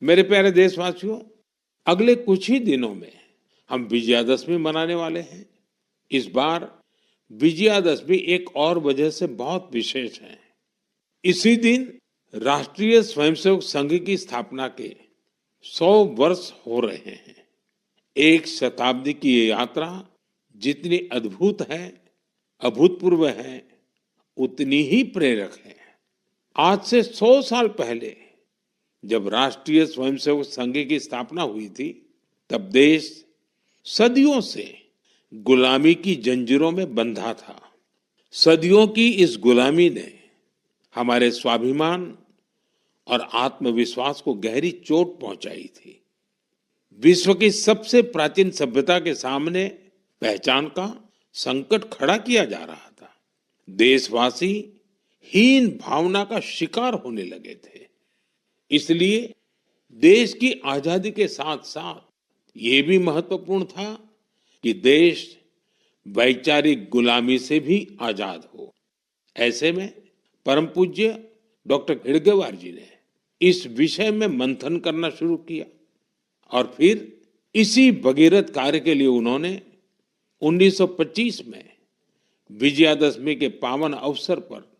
मेरे प्यारे देशवासियों, अगले कुछ ही दिनों में हम विजयादशमी मनाने वाले हैं। इस बार विजयादशमी एक और वजह से बहुत विशेष है। इसी दिन राष्ट्रीय स्वयंसेवक संघ की स्थापना के 100 वर्ष हो रहे हैं। एक शताब्दी की ये यात्रा जितनी अद्भुत है, अभूतपूर्व है, उतनी ही प्रेरक है। आज से 100 साल पहले जब राष्ट्रीय स्वयंसेवक संघ की स्थापना हुई थी, तब देश सदियों से गुलामी की जंजीरों में बंधा था। सदियों की इस गुलामी ने हमारे स्वाभिमान और आत्मविश्वास को गहरी चोट पहुंचाई थी। विश्व की सबसे प्राचीन सभ्यता के सामने पहचान का संकट खड़ा किया जा रहा था। देशवासी हीन भावना का शिकार होने लगे थे। इसलिए देश की आजादी के साथ साथ ये भी महत्वपूर्ण था कि देश वैचारिक गुलामी से भी आजाद हो। ऐसे में परम पूज्य डॉक्टर हेडगेवार जी ने इस विषय में मंथन करना शुरू किया और फिर इसी भगीरथ कार्य के लिए उन्होंने 1925 में विजयादशमी के पावन अवसर पर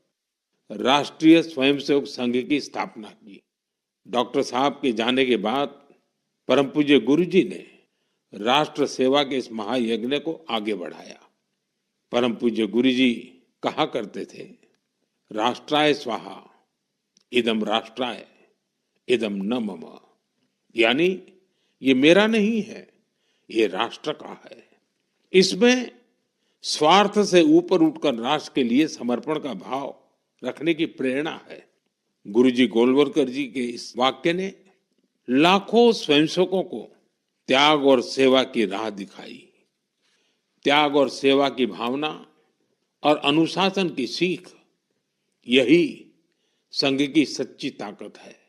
राष्ट्रीय स्वयंसेवक संघ की स्थापना की। डॉक्टर साहब के जाने के बाद परम पूज्य गुरु जी ने राष्ट्र सेवा के इस महायज्ञ को आगे बढ़ाया। परम पूज्य गुरु जी कहा करते थे, राष्ट्राय स्वाहा इदम राष्ट्राय इदम न मम। यानी ये मेरा नहीं है, ये राष्ट्र का है। इसमें स्वार्थ से ऊपर उठकर राष्ट्र के लिए समर्पण का भाव रखने की प्रेरणा है। गुरुजी गोलवलकर जी के इस वाक्य ने लाखों स्वयंसेवकों को त्याग और सेवा की राह दिखाई। त्याग और सेवा की भावना और अनुशासन की सीख, यही संघ की सच्ची ताकत है।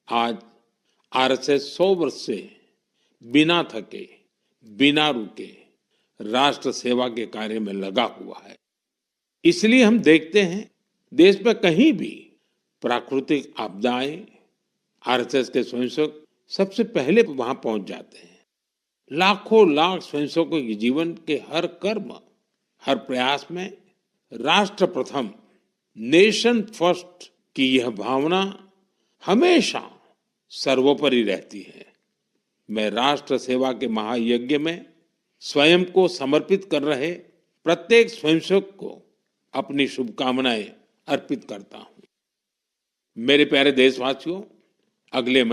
आज आरएसएस 100 वर्ष से बिना थके, बिना रुके राष्ट्र सेवा के कार्य में लगा हुआ है। इसलिए हम देखते हैं देश में कहीं भी प्राकृतिक आपदाएं, आरएसएस के स्वयंसेवक सबसे पहले वहां पहुंच जाते हैं। लाखों लाख स्वयंसेवकों के जीवन के हर कर्म, हर प्रयास में राष्ट्र प्रथम, नेशन फर्स्ट की यह भावना हमेशा सर्वोपरि रहती है। मैं राष्ट्र सेवा के महायज्ञ में स्वयं को समर्पित कर रहे प्रत्येक स्वयंसेवक को अपनी शुभकामनाएं अर्पित करता हूं। मेरे प्यारे देशवासियों, अगले